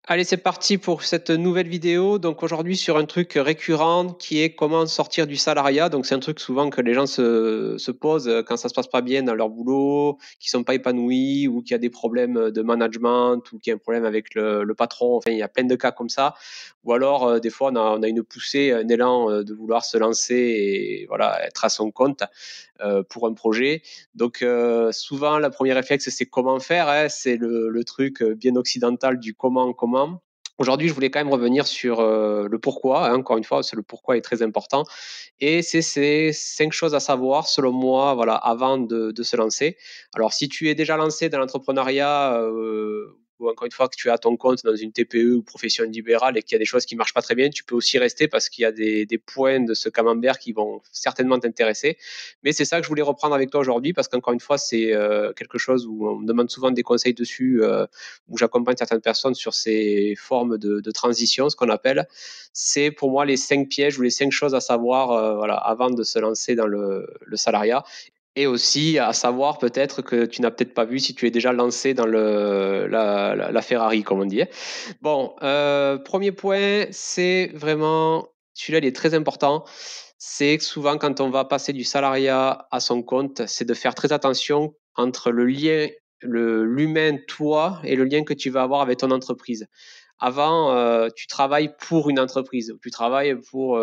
Allez, c'est parti pour cette nouvelle vidéo. Donc aujourd'hui sur un truc récurrent qui est comment sortir du salariat. Donc c'est un truc souvent que les gens se posent quand ça se passe pas bien dans leur boulot, qui sont pas épanouis ou qui a des problèmes de management ou qui a un problème avec le patron. Enfin, il y a plein de cas comme ça. Ou alors des fois on a une poussée, un élan de vouloir se lancer et voilà être à son compte pour un projet. Donc souvent, le premier réflexe, c'est comment faire. Hein, c'est le truc bien occidental du comment. Aujourd'hui, je voulais quand même revenir sur le pourquoi. Hein, encore une fois, c'est le pourquoi est très important. Et c'est ces 5 choses à savoir, selon moi, voilà, avant de se lancer. Alors, si tu es déjà lancé dans l'entrepreneuriat, ou encore une fois que tu es à ton compte dans une TPE ou profession libérale et qu'il y a des choses qui ne marchent pas très bien, tu peux aussi rester parce qu'il y a des points de ce camembert qui vont certainement t'intéresser. Mais c'est ça que je voulais reprendre avec toi aujourd'hui parce qu'encore une fois, c'est quelque chose où on me demande souvent des conseils dessus, où j'accompagne certaines personnes sur ces formes de transition, ce qu'on appelle. C'est pour moi les 5 pièges ou les 5 choses à savoir voilà, avant de se lancer dans le salariat. Et aussi à savoir peut-être que tu n'as peut-être pas vu si tu es déjà lancé dans la Ferrari, comme on dit. Bon, premier point, c'est vraiment, celui-là, il est très important. C'est que souvent, quand on va passer du salariat à son compte, c'est de faire très attention entre le lien, l'humain, toi, et le lien que tu vas avoir avec ton entreprise. Avant, tu travailles pour une entreprise, ou tu travailles pour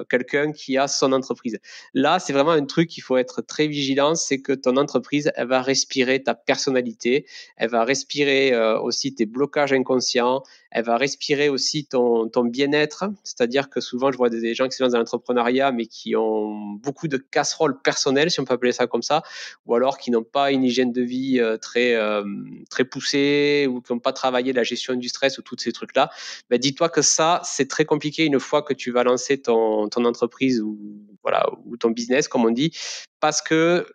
quelqu'un qui a son entreprise. Là, c'est vraiment un truc qu'il faut être très vigilant, c'est que ton entreprise, elle va respirer ta personnalité, elle va respirer aussi tes blocages inconscients, elle va respirer aussi ton bien-être. C'est-à-dire que souvent, je vois des gens qui se lancent dans l'entrepreneuriat, mais qui ont beaucoup de casseroles personnelles, si on peut appeler ça comme ça, ou alors qui n'ont pas une hygiène de vie très poussée, ou qui n'ont pas travaillé la gestion du stress ou tous ces trucs-là. Ben, dis-toi que ça, c'est très compliqué une fois que tu vas lancer ton entreprise ou, voilà, ou ton business, comme on dit, parce que,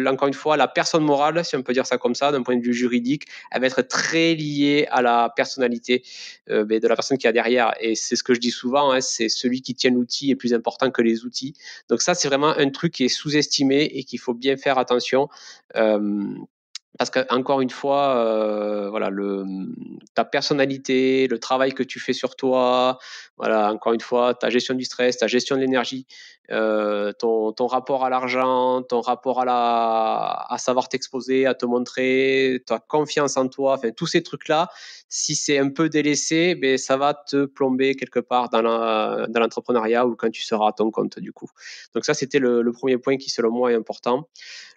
encore une fois, la personne morale, si on peut dire ça comme ça, d'un point de vue juridique, elle va être très liée à la personnalité de la personne qui est derrière. Et c'est ce que je dis souvent, hein, c'est celui qui tient l'outil est plus important que les outils. Donc ça, c'est vraiment un truc qui est sous-estimé et qu'il faut bien faire attention. Euh, parce qu'encore une fois, voilà, ta personnalité, le travail que tu fais sur toi, voilà, encore une fois, ta gestion du stress, ta gestion de l'énergie, ton rapport à l'argent, ton rapport à savoir t'exposer, à te montrer, ta confiance en toi, enfin, tous ces trucs-là, si c'est un peu délaissé, ben, ça va te plomber quelque part dans l'entrepreneuriat ou quand tu seras à ton compte, du coup. Donc ça, c'était le premier point qui, selon moi, est important.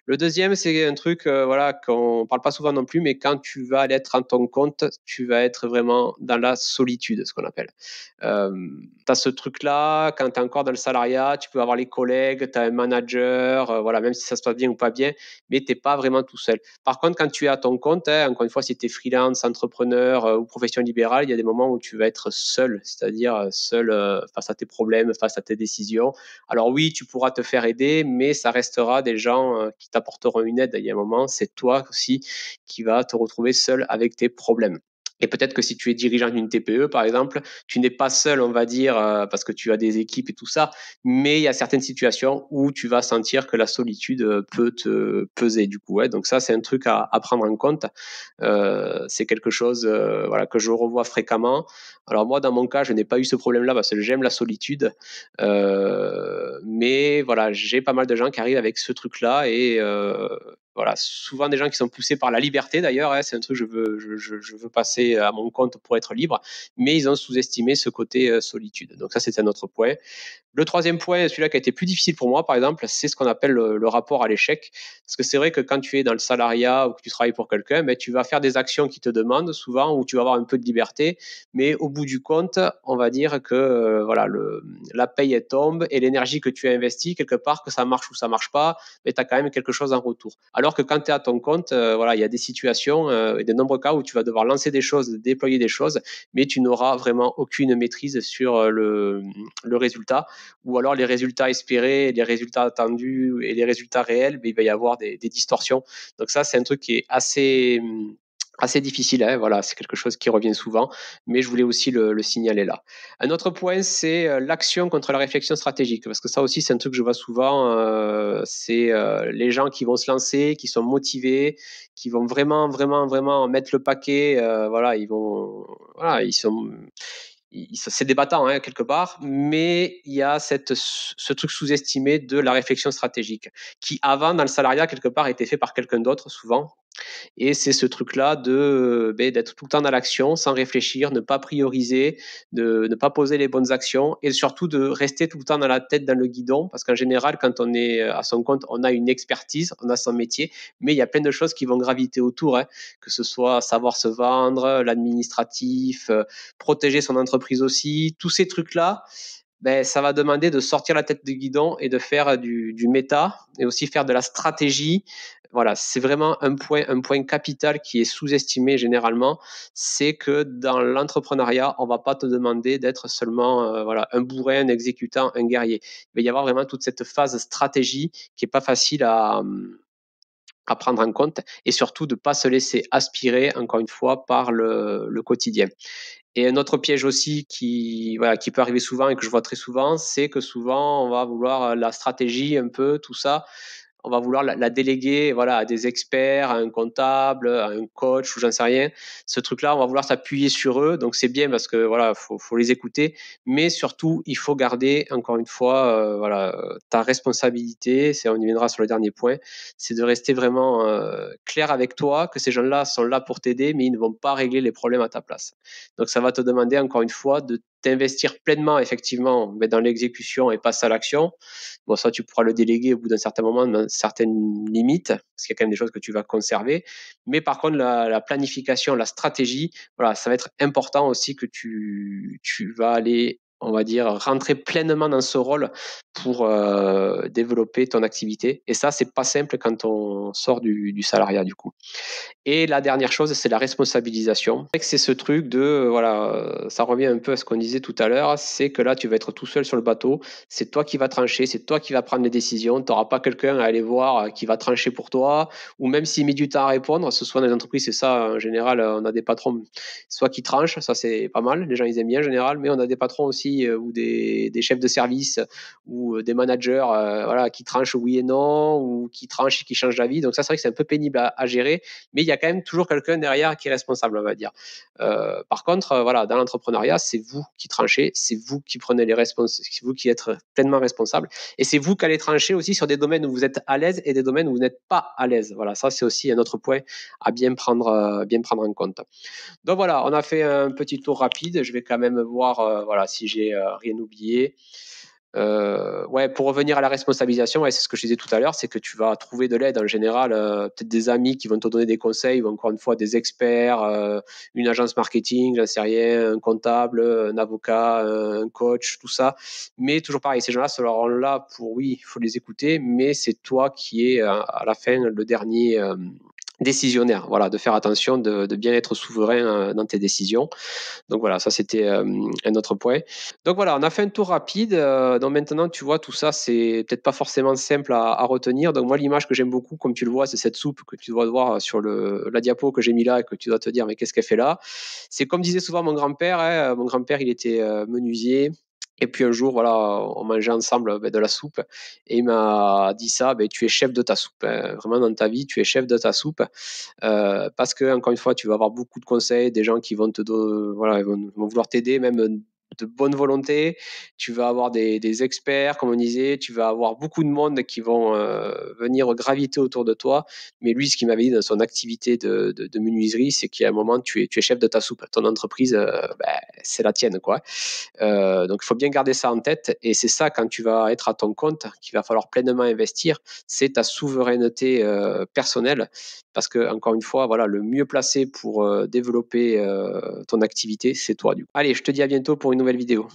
Le deuxième, c'est un truc voilà, qu'on ne parle pas souvent non plus, mais quand tu vas aller être en ton compte, tu vas être vraiment dans la solitude, ce qu'on appelle. Tu as ce truc-là, quand tu es encore dans le salariat, tu peux avoir les collègues, tu as un manager, voilà, même si ça se passe bien ou pas bien, mais tu n'es pas vraiment tout seul. Par contre, quand tu es à ton compte, hein, encore une fois, si tu es freelance, entrepreneur ou profession libérale, il y a des moments où tu vas être seul, c'est-à-dire seul face à tes problèmes, face à tes décisions. Alors oui, tu pourras te faire aider, mais ça restera des gens qui t'apporteront une aide. Il y a un moment, c'est toi aussi qui vas te retrouver seul avec tes problèmes. Et peut-être que si tu es dirigeant d'une TPE, par exemple, tu n'es pas seul, on va dire, parce que tu as des équipes et tout ça, mais il y a certaines situations où tu vas sentir que la solitude peut te peser, du coup. Ouais. Donc ça, c'est un truc à prendre en compte. C'est quelque chose voilà, que je revois fréquemment. Alors moi, dans mon cas, je n'ai pas eu ce problème-là parce que j'aime la solitude. Mais voilà, j'ai pas mal de gens qui arrivent avec ce truc-là et voilà, souvent des gens qui sont poussés par la liberté d'ailleurs, hein, c'est un truc je veux passer à mon compte pour être libre, mais ils ont sous-estimé ce côté solitude. Donc ça, c'est un autre point. Le troisième point, celui-là qui a été plus difficile pour moi, par exemple, c'est ce qu'on appelle le rapport à l'échec. Parce que c'est vrai que quand tu es dans le salariat ou que tu travailles pour quelqu'un, ben, tu vas faire des actions qui te demandent souvent, où tu vas avoir un peu de liberté, mais au bout du compte, on va dire que voilà, la paye elle tombe et l'énergie que tu as investie, quelque part, que ça marche ou ça marche pas, mais tu as quand même quelque chose en retour. Alors que quand tu es à ton compte, voilà, il y a des situations et de nombreux cas où tu vas devoir lancer des choses, déployer des choses, mais tu n'auras vraiment aucune maîtrise sur le résultat ou alors les résultats espérés, les résultats attendus et les résultats réels, mais il va y avoir des distorsions. Donc ça, c'est un truc qui est assez Assez difficile, hein, voilà, c'est quelque chose qui revient souvent, mais je voulais aussi le signaler là. Un autre point, c'est, l'action contre la réflexion stratégique, parce que ça aussi, c'est un truc que je vois souvent, c'est, les gens qui vont se lancer, qui sont motivés, qui vont vraiment, vraiment, vraiment mettre le paquet, voilà, ils vont voilà, c'est des battants, hein, quelque part, mais il y a ce truc sous-estimé de la réflexion stratégique, qui avant, dans le salariat, quelque part, était fait par quelqu'un d'autre, souvent, et c'est ce truc-là d'être tout le temps dans l'action, sans réfléchir, ne pas prioriser, de ne pas poser les bonnes actions et surtout de rester tout le temps dans la tête dans le guidon. Parce qu'en général, quand on est à son compte, on a une expertise, on a son métier, mais il y a plein de choses qui vont graviter autour, hein, que ce soit savoir se vendre, l'administratif, protéger son entreprise aussi. Tous ces trucs-là, ben, ça va demander de sortir la tête du guidon et de faire du méta et aussi faire de la stratégie. Voilà, c'est vraiment un point capital qui est sous-estimé généralement, c'est que dans l'entrepreneuriat, on va pas te demander d'être seulement voilà, un bourrin, un exécutant, un guerrier. Il va y avoir vraiment toute cette phase stratégie qui est pas facile à prendre en compte et surtout de ne pas se laisser aspirer, encore une fois, par le quotidien. Et un autre piège aussi voilà, qui peut arriver souvent et que je vois très souvent, c'est que souvent on va vouloir la stratégie un peu, tout ça, on va vouloir la déléguer voilà, à des experts, à un comptable, à un coach ou j'en sais rien. Ce truc-là, on va vouloir s'appuyer sur eux. Donc c'est bien parce que voilà, faut les écouter. Mais surtout, il faut garder, encore une fois, voilà, ta responsabilité. On y viendra sur le dernier point. C'est de rester vraiment clair avec toi, que ces gens-là sont là pour t'aider, mais ils ne vont pas régler les problèmes à ta place. Donc ça va te demander, encore une fois, de t'investir pleinement, effectivement, mais dans l'exécution et passer à l'action. Bon, ça, tu pourras le déléguer au bout d'un certain moment, dans certaines limites, parce qu'il y a quand même des choses que tu vas conserver. Mais par contre, la planification, la stratégie, voilà, ça va être important aussi que tu vas aller, on va dire, rentrer pleinement dans ce rôle pour développer ton activité. Et ça, c'est pas simple quand on sort du salariat, du coup. Et la dernière chose, c'est la responsabilisation. C'est ce truc de, voilà, ça revient un peu à ce qu'on disait tout à l'heure, c'est que là, tu vas être tout seul sur le bateau, c'est toi qui vas trancher, c'est toi qui vas prendre les décisions, tu n'auras pas quelqu'un à aller voir qui va trancher pour toi, ou même s'il met du temps à répondre, ce soit dans les entreprises, c'est ça, en général, on a des patrons, soit qui tranchent, ça c'est pas mal, les gens ils aiment bien en général, mais on a des patrons aussi, ou des chefs de service, ou des managers voilà, qui tranchent oui et non, ou qui tranchent et qui changent d'avis, donc ça c'est vrai que c'est un peu pénible à gérer, mais il y a quand même toujours quelqu'un derrière qui est responsable, on va dire. Par contre, voilà, dans l'entrepreneuriat, c'est vous qui tranchez, c'est vous qui prenez les responsabilités, c'est vous qui êtes pleinement responsable, et c'est vous qui allez trancher aussi sur des domaines où vous êtes à l'aise et des domaines où vous n'êtes pas à l'aise. Voilà, ça c'est aussi un autre point à bien prendre en compte. Donc voilà, on a fait un petit tour rapide. Je vais quand même voir voilà, si j'ai rien oublié. Ouais, pour revenir à la responsabilisation, ouais, c'est ce que je disais tout à l'heure, c'est que tu vas trouver de l'aide en général, peut-être des amis qui vont te donner des conseils, ou encore une fois des experts, une agence marketing, j'en sais rien, un comptable, un avocat, un coach, tout ça. Mais toujours pareil, ces gens-là seront là pour, oui, il faut les écouter, mais c'est toi qui es à la fin le dernier décisionnaire. Voilà, de faire attention, de bien être souverain dans tes décisions. Donc voilà, ça c'était un autre point. Donc voilà, on a fait un tour rapide. Donc maintenant, tu vois, tout ça, c'est peut-être pas forcément simple à retenir. Donc moi, l'image que j'aime beaucoup, comme tu le vois, c'est cette soupe que tu dois voir sur la diapo que j'ai mis là et que tu dois te dire, mais qu'est-ce qu'elle fait là? C'est comme disait souvent mon grand-père. Hein, mon grand-père, il était menuisier. Et puis un jour, voilà, on mangeait ensemble de la soupe et il m'a dit ça, tu es chef de ta soupe. Hein. Vraiment dans ta vie, tu es chef de ta soupe. Parce que encore une fois, tu vas avoir beaucoup de conseils, des gens qui vont voilà, vont vouloir t'aider, même de bonne volonté. Tu vas avoir des experts, comme on disait, tu vas avoir beaucoup de monde qui vont venir graviter autour de toi. Mais lui, ce qu'il m'avait dit dans son activité de menuiserie, c'est qu'à un moment, tu es chef de ta soupe. Ton entreprise, c'est la tienne, quoi. Donc, il faut bien garder ça en tête. Et c'est ça, quand tu vas être à ton compte, qu'il va falloir pleinement investir, c'est ta souveraineté personnelle. Parce que, encore une fois, voilà, le mieux placé pour développer ton activité, c'est toi. Du coup. Allez, je te dis à bientôt pour une nouvelle vidéo.